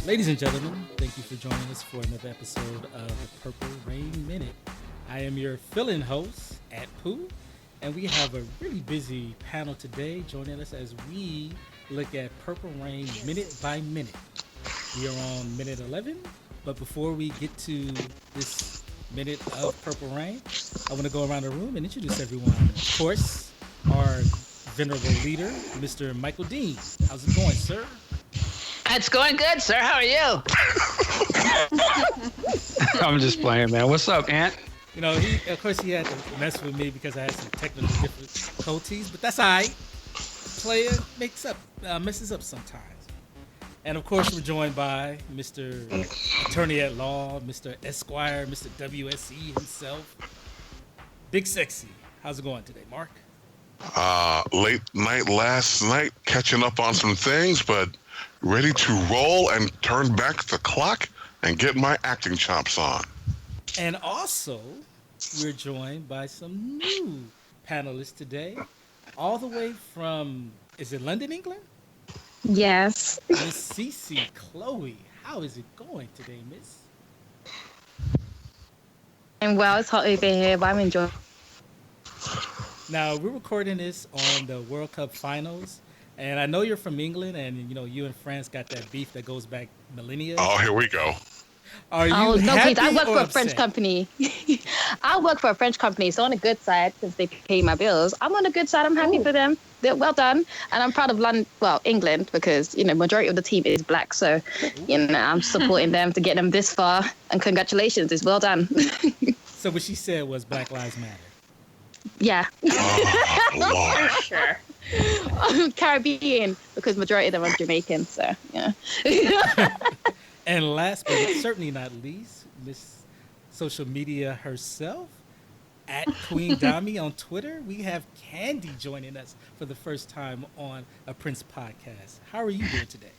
Ladies and gentlemen, thank you for joining us for another episode of the Purple Rain Minute. I am your fill-in host, at Pooh, and we have a really busy panel today joining us as we look at Purple Rain minute by minute. We are on minute 11, but before we get to this minute of Purple Rain, I want to go around the room and introduce everyone. Of course, our venerable leader, Mr. Michael Dean. How's it going, sir? It's going good, sir. How are you? I'm just playing, man. What's up, Ant? You know, he had to mess with me because I had some technical difficulties, but that's all right. Player messes up sometimes. And of course, we're joined by Mr. Attorney at Law, Mr. Esquire, Mr. WSE himself. Big Sexy. How's it going today, Mark? Late night last night, catching up on some things, but ready to roll and turn back the clock and get my acting chops on. And also, we're joined by some new panelists today, all the way from, is it London, England? Yes. Miss Cece Chloe. How is it going today, Miss? And well, it's hot over here, but I'm enjoying. Now, we're recording this on the World Cup finals. And I know you're from England, and you and France got that beef that goes back millennia. Oh, here we go. Are you happy I work for a upset? French company. I work for a French company, so on the good side, because they pay my bills, I'm on the good side. I'm happy for them. They're well done, and I'm proud of England, because majority of the team is black, so I'm supporting them to get them this far. And congratulations, it's well done. So what she said was Black Lives Matter. Yeah. Oh, Lord. Sure. Caribbean, because majority of them are Jamaican, so yeah. And last but certainly not least, Miss Social Media herself, at Queen Dami on Twitter, we have Candy joining us for the first time on a Prince podcast. How are you doing today?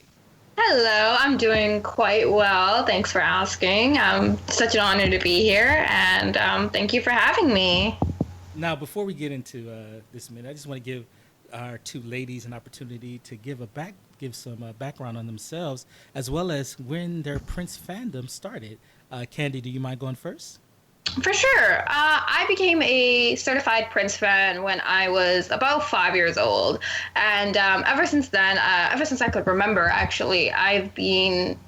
Hello, I'm doing quite well. Thanks for asking. Such an honor to be here, and thank you for having me. Now, before we get into this minute, I just want to give our two ladies an opportunity to give some background on themselves, as well as when their Prince fandom started. Candy, do you mind going first? For sure. I became a certified Prince fan when I was about 5 years old. And ever since then, ever since I could remember, actually, I've been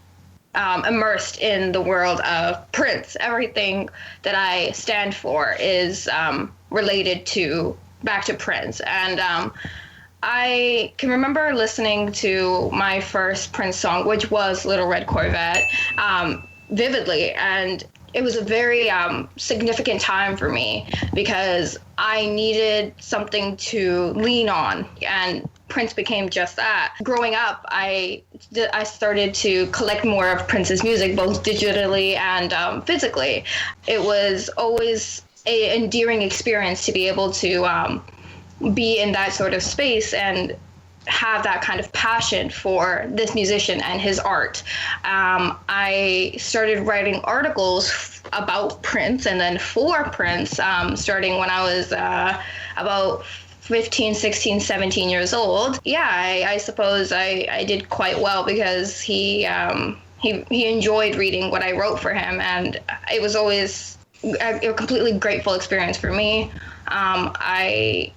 immersed in the world of Prince. Everything that I stand for is related back to Prince. And I can remember listening to my first Prince song, which was Little Red Corvette, vividly. And it was a very significant time for me because I needed something to lean on, and Prince became just that. Growing up, I started to collect more of Prince's music, both digitally and physically. It was always an endearing experience to be able to be in that sort of space and have that kind of passion for this musician and his art. I started writing articles about Prince and then for Prince, starting when I was about 15, 16, 17 years old. Yeah, I suppose I did quite well because he enjoyed reading what I wrote for him, and it was always a completely grateful experience for me. I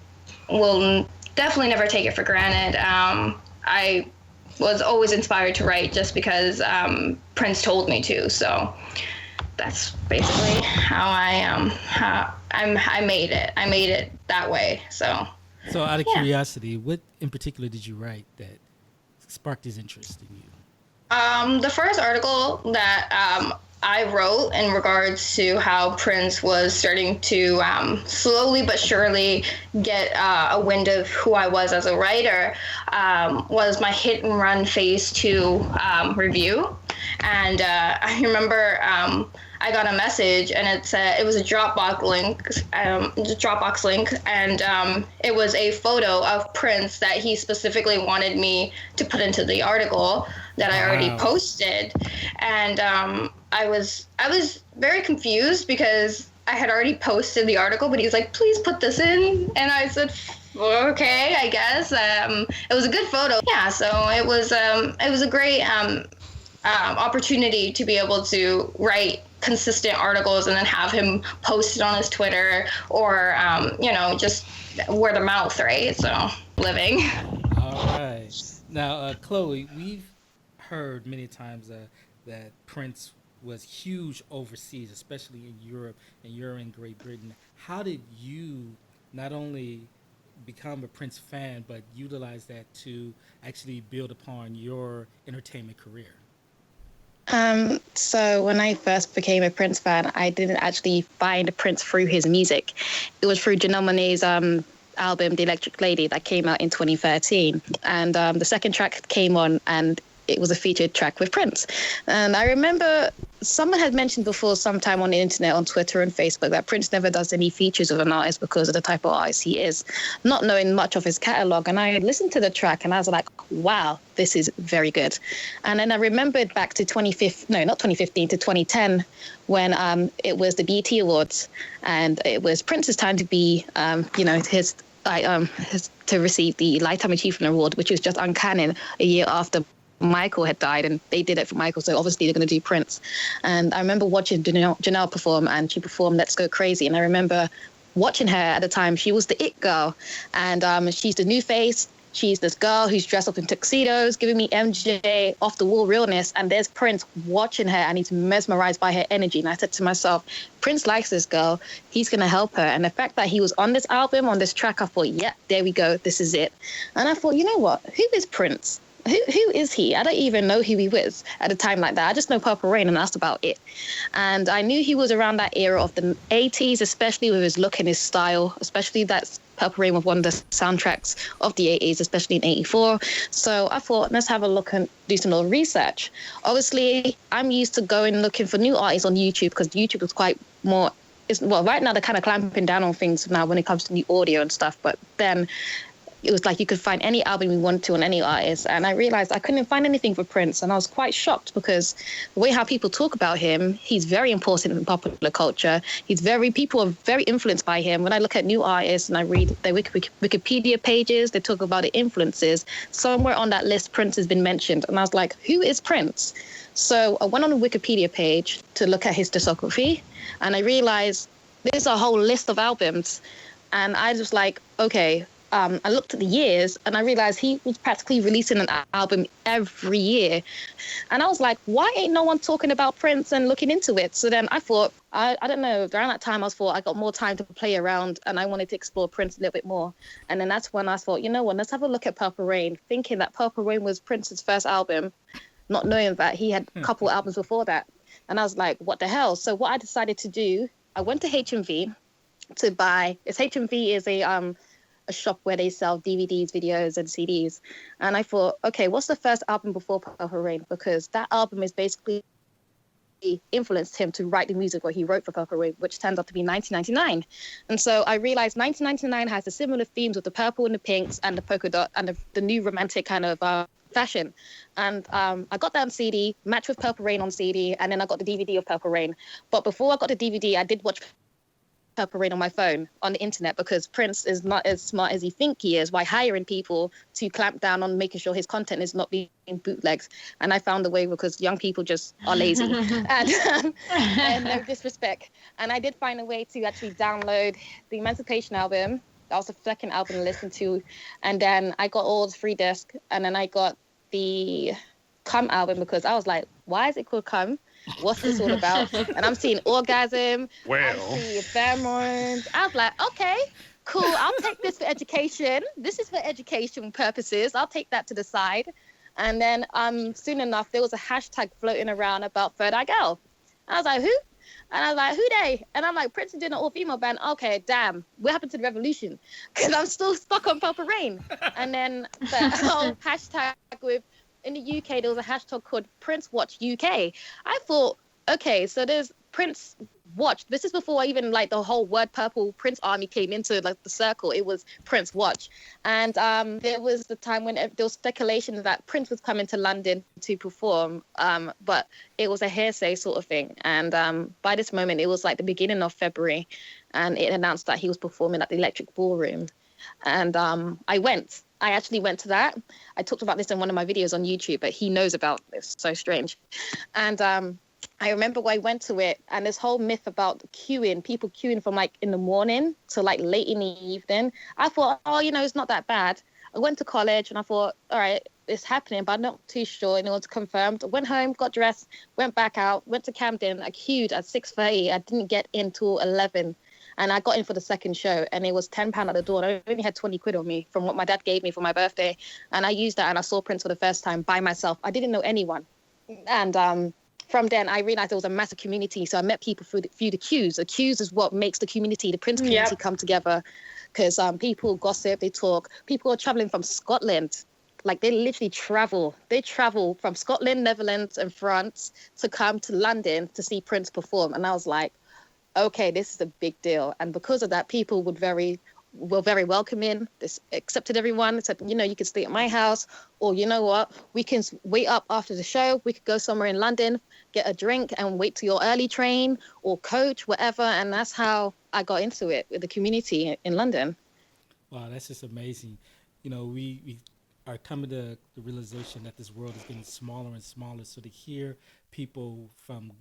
will definitely never take it for granted. I was always inspired to write just because Prince told me to. So that's basically how I made it. I made it that way. So out of curiosity, what in particular did you write that sparked his interest in you? The first article that I wrote in regards to how Prince was starting to slowly but surely get a wind of who I was as a writer was my Hit and Run Phase 2 review. And I remember I got a message, and it was a Dropbox link, and it was a photo of Prince that he specifically wanted me to put into the article that I already posted. And I was very confused because I had already posted the article, but he was like, please put this in. And I said, okay, I guess. It was a good photo. Yeah, so it was a great opportunity to be able to write consistent articles and then have him post it on his Twitter or, just word of mouth, right? So living. All right. Now, Chloe, we've heard many times that Prince was huge overseas, especially in Europe, and you're in Great Britain. How did you not only become a Prince fan, but utilize that to actually build upon your entertainment career? So when I first became a Prince fan, I didn't actually find Prince through his music. It was through Janelle Monáe's album, The Electric Lady, that came out in 2013. And the second track came on, and it was a featured track with Prince. And I remember someone had mentioned before sometime on the internet, on Twitter and Facebook, that Prince never does any features of an artist because of the type of artist he is, not knowing much of his catalogue. And I listened to the track and I was like, wow, this is very good. And then I remembered back to 2010, when it was the BET Awards, and it was Prince's time to be, to receive the Lifetime Achievement Award, which was just uncanny a year after Michael had died, and they did it for Michael, so obviously they're going to do Prince. And I remember watching Janelle perform, and she performed Let's Go Crazy, and I remember watching her at the time. She was the it girl, and she's the new face. She's this girl who's dressed up in tuxedos, giving me MJ off-the-wall realness, and there's Prince watching her, and he's mesmerized by her energy. And I said to myself, Prince likes this girl. He's going to help her. And the fact that he was on this album, on this track, I thought, yeah, there we go. This is it. And I thought, you know what? Who is Prince? Who is he? I don't even know who he was at a time like that. I just know Purple Rain, and that's about it. And I knew he was around that era of the 80s, especially with his look and his style, especially that Purple Rain was one of the soundtracks of the 80s, especially in 84. So I thought, let's have a look and do some little research. Obviously, I'm used to going looking for new artists on YouTube, because YouTube is quite more... right now they're kind of clamping down on things now when it comes to new audio and stuff, but then it was like you could find any album you want to on any artist. And I realized I couldn't find anything for Prince. And I was quite shocked, because the way how people talk about him, he's very important in popular culture. People are very influenced by him. When I look at new artists and I read their Wikipedia pages, they talk about the influences. Somewhere on that list, Prince has been mentioned. And I was like, who is Prince? So I went on the Wikipedia page to look at his discography, and I realized there's a whole list of albums. And I was like, okay, I looked at the years and I realized he was practically releasing an album every year. And I was like, why ain't no one talking about Prince and looking into it? So then I thought, I don't know, around that time I got more time to play around, and I wanted to explore Prince a little bit more. And then that's when I thought, you know what, let's have a look at Purple Rain, thinking that Purple Rain was Prince's first album, not knowing that he had a couple albums before that. And I was like, what the hell? So what I decided to do, I went to HMV to buy, HMV is a shop where they sell DVDs, videos, and CDs. And I thought, okay, what's the first album before Purple Rain? Because that album is basically influenced him to write the music what he wrote for Purple Rain, which turns out to be 1999. And so I realized 1999 has the similar themes with the purple and the pinks and the polka dot and the new romantic kind of fashion. And I got that on CD, matched with Purple Rain on CD, and then I got the DVD of Purple Rain. But before I got the DVD, I did watch Purple Rain on my phone on the internet, because Prince is not as smart as you think he is by hiring people to clamp down on making sure his content is not being bootlegs. And I found a way, because young people just are lazy and no disrespect. And I did find a way to actually download the Emancipation album. That was the second album to listen to. And then I got all the free disc, and then I got the Come album, because I was like, why is it called Come? What's this all about? And I'm seeing orgasm. I'm seeing pheromones. I was like, okay, cool. I'll take this for education. This is for education purposes. I'll take that to the side. And then soon enough, there was a hashtag floating around about Third Eye Girl. I was like, who? And I was like, who they? And I'm like, Prince is doing an all-female band. Okay, damn. What happened to the revolution? Because I'm still stuck on Purple Rain. And then the whole hashtag with... In the UK, there was a hashtag called Prince Watch UK. I thought, okay, so there's Prince Watch. This is before even like the whole word Purple Prince Army came into like the circle. It was Prince Watch. And there was the time when there was speculation that Prince was coming to London to perform, but it was a hearsay sort of thing. And by this moment, it was like the beginning of February, and it announced that he was performing at the Electric Ballroom. And I went. I actually went to that. I talked about this in one of my videos on YouTube, but he knows about this. So strange. And I remember I went to it, and this whole myth about queuing, people queuing from like in the morning to like late in the evening. I thought, oh, it's not that bad. I went to college and I thought, all right, it's happening, but I'm not too sure. And it was confirmed. I went home, got dressed, went back out, went to Camden. I queued at 6:30. I didn't get in till 11. And I got in for the second show, and it was £10 at the door. And I only had 20 quid on me from what my dad gave me for my birthday. And I used that, and I saw Prince for the first time by myself. I didn't know anyone. And from then, I realized there was a massive community. So I met people through the queues. The queues is what makes the community, the Prince community, come together. Because people gossip, they talk. People are traveling from Scotland. Like, they literally travel. They travel from Scotland, Netherlands, and France to come to London to see Prince perform. And I was like, okay, this is a big deal. And because of that, people were very welcoming. They accepted everyone. Said, you can stay at my house, or you know what, we can wait up after the show. We could go somewhere in London, get a drink, and wait till your early train or coach, whatever. And that's how I got into it with the community in London. Wow, that's just amazing. We are coming to the realization that this world is getting smaller and smaller. So to hear people from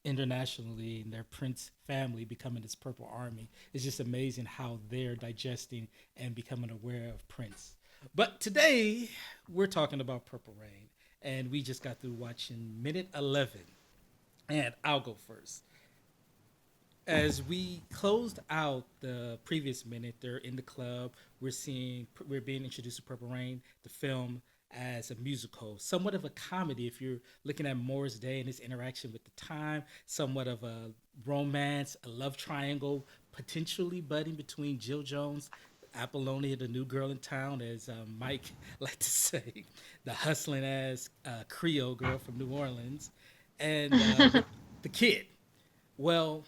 internationally and their Prince family becoming this Purple Army, it's just amazing how they're digesting and becoming aware of Prince. But today we're talking about Purple Rain, and we just got through watching minute 11, and I'll go first. As we closed out the previous minute, they're in the club. We're being introduced to Purple Rain, the film, as a musical, somewhat of a comedy if you're looking at Morris Day and his interaction with the time, somewhat of a romance, a love triangle, potentially budding between Jill Jones, Apollonia, the new girl in town, as Mike liked to say, the hustling ass Creole girl from New Orleans, and the kid. Well,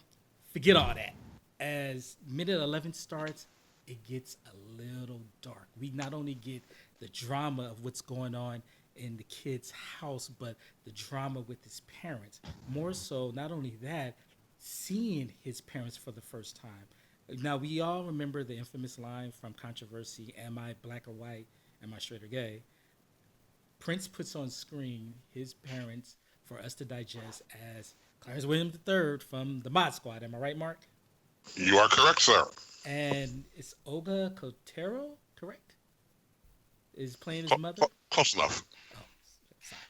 forget all that. As minute 11 starts, it gets a little dark. We not only get the drama of what's going on in the kid's house, but the drama with his parents. More so, not only that, seeing his parents for the first time. Now, we all remember the infamous line from Controversy, am I black or white? Am I straight or gay? Prince puts on screen his parents for us to digest as Clarence Williams III from the Mod Squad. Am I right, Mark? You are correct, sir. And it's Olga Cotero, correct? Is playing his mother? Close enough. Oh, sorry.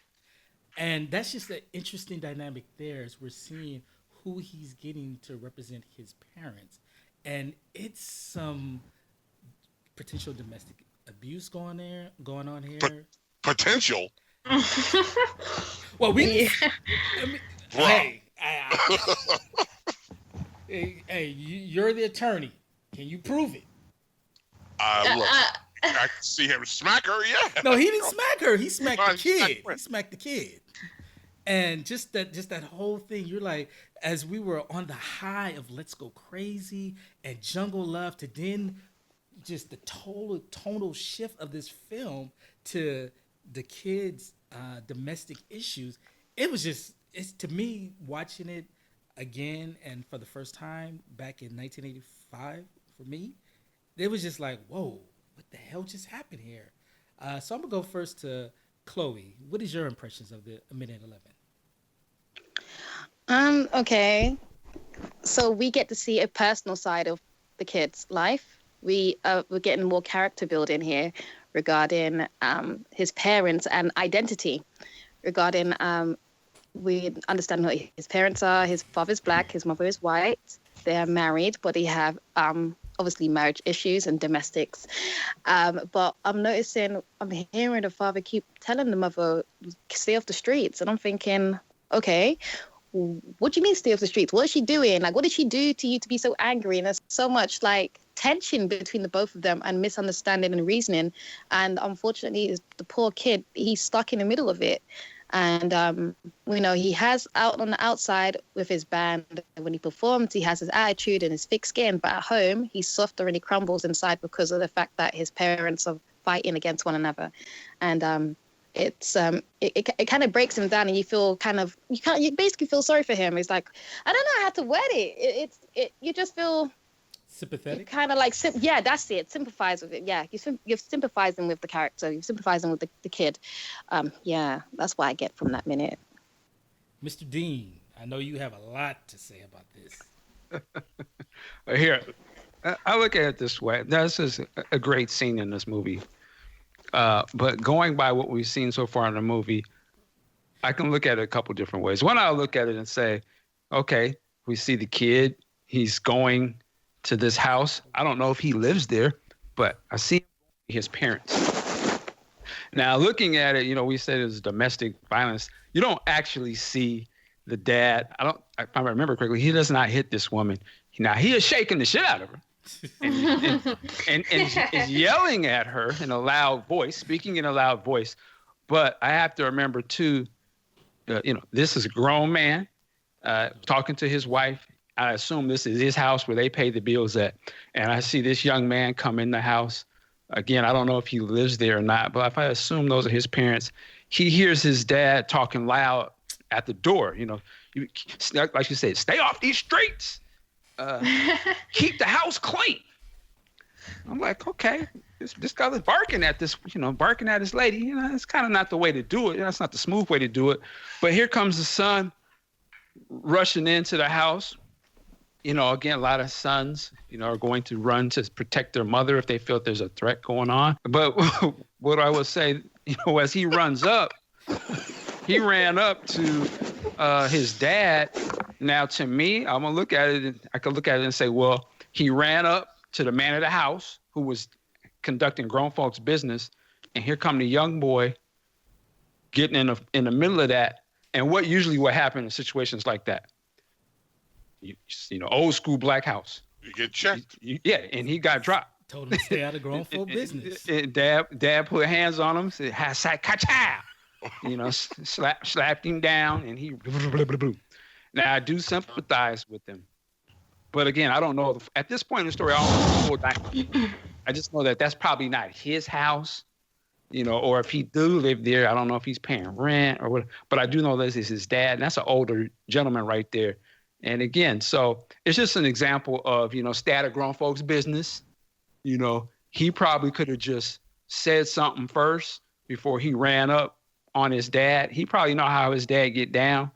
And that's just an interesting dynamic there as we're seeing who he's getting to represent his parents. And it's some potential domestic abuse going on here. Potential? Well, Yeah. Hey, you're the attorney. Can you prove it? Look, I can see him smack her, yeah. No, he didn't smack her. He smacked the kid. He smacked the kid. And just that whole thing, you're like, as we were on the high of Let's Go Crazy and Jungle Love, to then just the tonal shift of this film to the kids' domestic issues. It's to me, watching it again and for the first time back in 1985 for me, it was just like, whoa, what the hell just happened here? So I'm going to go first to Chloe. What is your impressions of the minute 11? Okay. So we get to see a personal side of the kid's life. We're getting more character building here regarding his parents and identity. Regarding we understand what his parents are. His father's black, his mother is white. They are married, but they have obviously marriage issues and domestics. But I'm hearing the father keep telling the mother, stay off the streets. And I'm thinking, okay, what do you mean stay off the streets? What is she doing? Like, what did she do to you to be so angry? And there's so much like tension between the both of them and misunderstanding and reasoning. And unfortunately, the poor kid, he's stuck in the middle of it. And, he has out on the outside with his band, when he performs, he has his attitude and his thick skin. But at home, he's softer and he crumbles inside because of the fact that his parents are fighting against one another. And it kind of breaks him down, and you basically feel sorry for him. It's like, I don't know how to word it. You just feel Sympathetic. Kind of like, yeah, that's it. Sympathize with it. Yeah, you're sympathizing with the character. You're sympathizing with the kid. Yeah, that's what I get from that minute. Mr. Dean, I know you have a lot to say about this. Here, I look at it this way. This is a great scene in this movie. But going by what we've seen so far in the movie, I can look at it a couple different ways. One, I'll look at it and say, okay, we see the kid. He's going to this house. I don't know if he lives there, but I see his parents. Now, looking at it, we said it was domestic violence. You don't actually see the dad. If I remember correctly, he does not hit this woman. Now, he is shaking the shit out of her and is yelling at her in a loud voice, speaking in a loud voice. But I have to remember, too, this is a grown man talking to his wife. I assume this is his house where they pay the bills at. And I see this young man come in the house. Again, I don't know if he lives there or not, but if I assume those are his parents, he hears his dad talking loud at the door. Like you said, stay off these streets. Keep the house clean. I'm like, okay, this guy is barking at this, barking at his lady. It's kind of not the way to do it. That's not the smooth way to do it. But here comes the son rushing into the house. Again, a lot of sons, are going to run to protect their mother if they feel there's a threat going on. But what I would say, as he runs up, he ran up to his dad. Now, to me, I'm going to look at it, and I could look at it and say, well, he ran up to the man of the house who was conducting grown folks' business. And here come the young boy getting in the middle of that. And what happens in situations like that? Old school black house. You get checked. And he got dropped. Told him to stay out of grown folk business. Dad put hands on him, said, "Ha-sa-ka-cha!" Slapped him down, and he. Now I do sympathize with him, but again, I don't know. At this point in the story, I just know that that's probably not his house, or if he do live there, I don't know if he's paying rent or what. But I do know this is his dad, and that's an older gentleman right there. And again, so it's just an example of, stay out of grown folks' business. He probably could have just said something first before he ran up on his dad. He probably know how his dad get down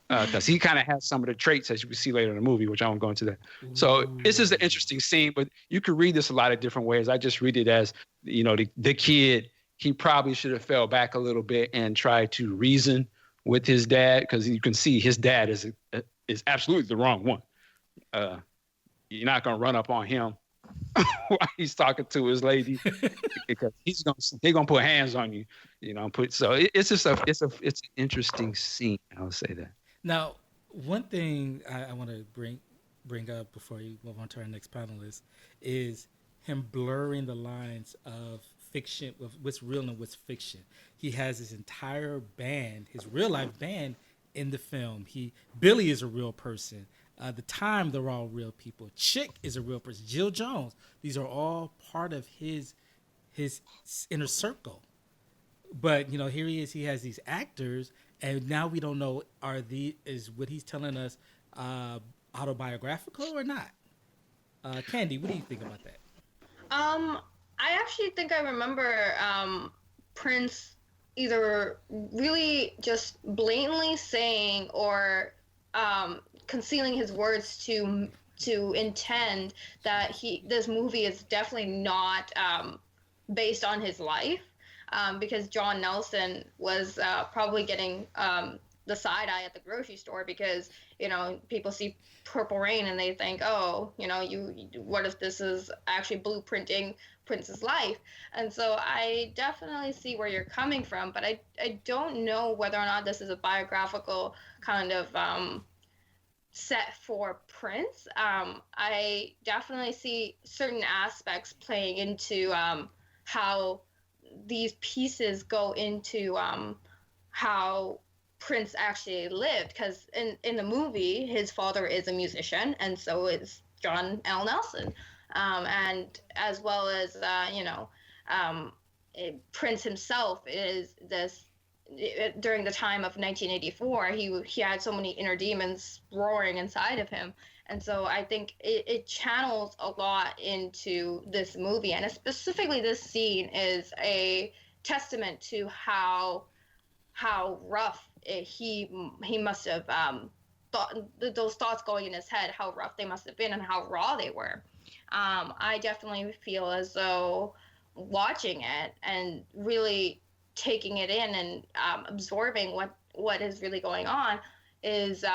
because he kind of has some of the traits as you can see later in the movie, which I won't go into that. So this is an interesting scene, but you could read this a lot of different ways. I just read it as, the kid, he probably should have fell back a little bit and tried to reason with his dad because you can see his dad is absolutely the wrong one. You're not going to run up on him while he's talking to his lady because they're going to put hands on you, it's an interesting scene. I'll say that. Now, one thing I want to bring up before you move on to our next panelist is him blurring the lines of fiction with what's real and what's fiction. He has his entire band, his real life band, in the film. Billy is a real person. The Time, they're all real people. Chick is a real person. Jill Jones. These are all part of his inner circle. But here he is. He has these actors, and now we don't know is what he's telling us autobiographical or not. Candy, what do you think about that? I actually think I remember Prince either really just blatantly saying or concealing his words to intend that this movie is definitely not based on his life, because John Nelson was probably getting the side eye at the grocery store because people see Purple Rain and they think, oh, what if this is actually blueprinting Prince's life? And so I definitely see where you're coming from, but I don't know whether or not this is a biographical kind of set for Prince. I definitely see certain aspects playing into how these pieces go into how Prince actually lived, because in the movie his father is a musician and so is John L. Nelson, and as well as Prince himself is this. During the time of 1984, he had so many inner demons roaring inside of him, And so I think it channels a lot into this movie, and specifically this scene is a testament to how rough he must have thought, those thoughts going in his head, how rough they must have been and how raw they were. I definitely feel as though watching it and really taking it in and absorbing what is really going on is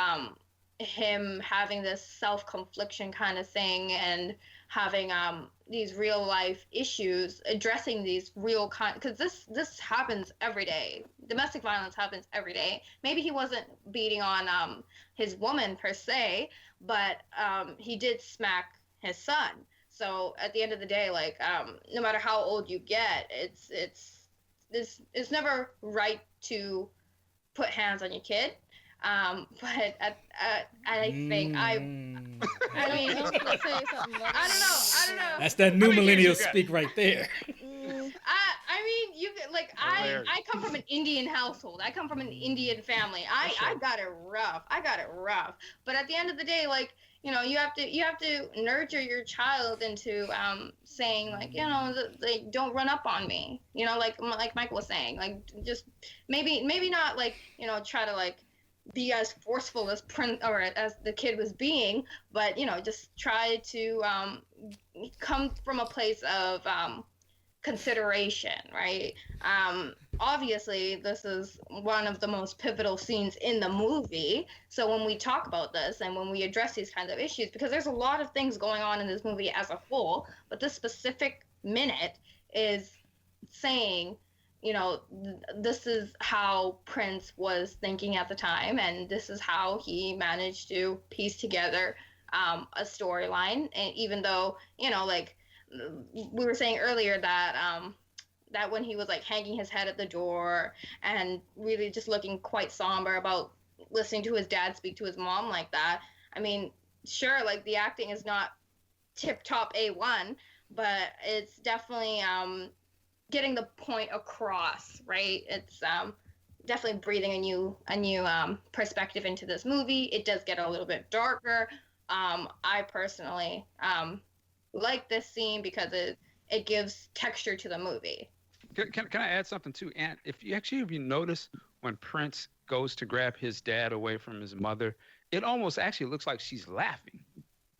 him having this self-confliction kind of thing, and having these real life issues, addressing these real because this happens every day. Domestic violence happens every day. Maybe he wasn't beating on his woman per se, but he did smack his son. So at the end of the day, like no matter how old you get, it's never right to put hands on your kid. But I think I mean, I don't know. That's that new millennial speak right there. I mean, you like I come from an Indian household. I come from an Indian family. I got it rough. But at the end of the day, like, you know, you have to nurture your child into saying, like, you know, like, don't run up on me. You know, like Michael was saying, like, just maybe not, like, you know, try to, like, be as forceful as as the kid was being, but, you know, just try to come from a place of consideration, right? Obviously, this is one of the most pivotal scenes in the movie. So when we talk about this and when we address these kinds of issues, because there's a lot of things going on in this movie as a whole, but this specific minute is saying, you know, this is how Prince was thinking at the time, and this is how he managed to piece together a storyline. And even though, you know, like we were saying earlier that that when he was, like, hanging his head at the door and really just looking quite somber about listening to his dad speak to his mom like that, I mean, sure, like, the acting is not tip-top A1, but it's definitely getting the point across, right? It's definitely breathing a new perspective into this movie. It does get a little bit darker. I personally like this scene because it gives texture to the movie. Can I add something too, Aunt? If you notice when Prince goes to grab his dad away from his mother, it almost actually looks like she's laughing.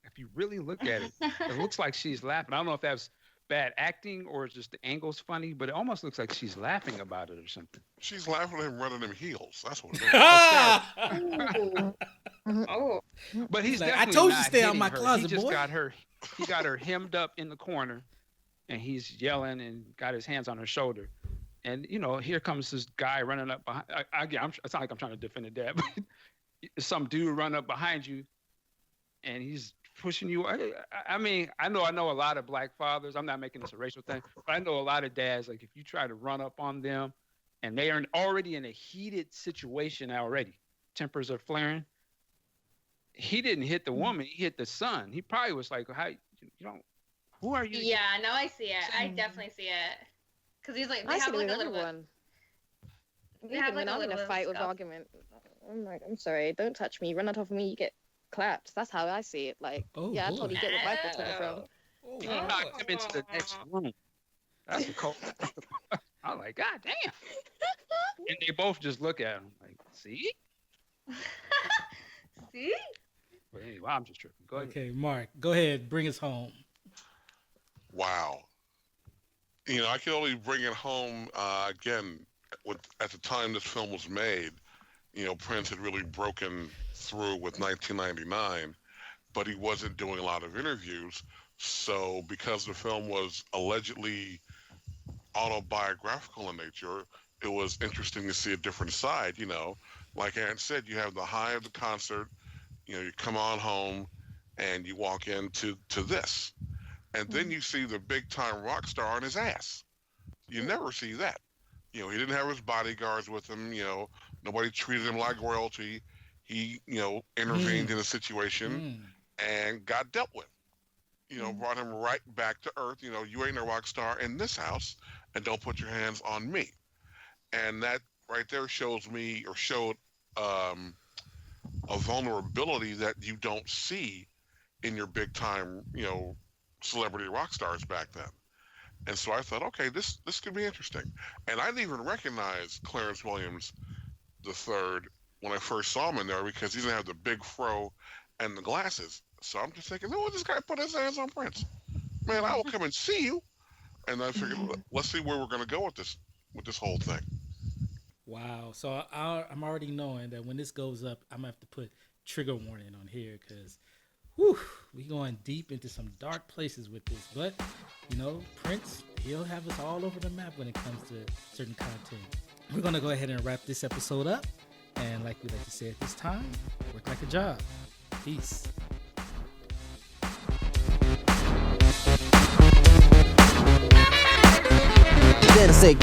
If you really look at it, it looks like she's laughing. I don't know if that's bad acting or it's just the angle's funny, but it almost looks like she's laughing about it or something. She's laughing at him running them heels. That's what it is. Oh. But he's like, definitely I told you not to stay out hitting my her. closet, He just boy. He got her hemmed up in the corner, and he's yelling and got his hands on her shoulder. And, you know, here comes this guy running up behind. It's not like I'm trying to defend the dad, but some dude run up behind you, and he's pushing you. I mean, I know a lot of black fathers. I'm not making this a racial thing, but I know a lot of dads, like, if you try to run up on them and they are already in a heated situation already, tempers are flaring. He didn't hit the woman, he hit the son. He probably was like, how, you don't, who are you? Yeah, no, I see it. I definitely see it. Because he's like, they have like a little bit. They have like when I'm in a fight with argument, I'm like, I'm sorry, don't touch me. Run on top of me, you get clapped. That's how I see it. Like, yeah, I totally get where Michael's coming from. He knocked him into the next room. That's a cold. I'm like, God damn. And they both just look at him like, see? See? But anyway, I'm just tripping. Go ahead. Okay, Mark, go ahead, bring us home. Wow. You know, I can only bring it home again. At the time this film was made, you know, Prince had really broken through with 1999, but he wasn't doing a lot of interviews. So because the film was allegedly autobiographical in nature, it was interesting to see a different side. You know, like Aaron said, you have the high of the concert, you know, you come on home and you walk into this. And then you see the big time rock star on his ass. You never see that. You know, he didn't have his bodyguards with him, you know, nobody treated him like royalty. He, you know, intervened in a situation and got dealt with. You know, brought him right back to earth. You know, you ain't a rock star in this house and don't put your hands on me. And that right there shows me, or showed a vulnerability that you don't see in your big time, celebrity rock stars back then. And so I thought, okay, this could be interesting. And I didn't even recognize Clarence Williams the third when I first saw him in there because he didn't have the big fro and the glasses. So I'm just thinking, no, this guy put his hands on Prince. Man, I will come and see you. And I figured, let's see where we're going to go with this whole thing. Wow. So I'm already knowing that when this goes up, I'm going to have to put trigger warning on here because we going deep into some dark places with this. But, Prince, he'll have us all over the map when it comes to certain content. We're going to go ahead and wrap this episode up. And like we like to say at this time, work like a job. Peace. Then I say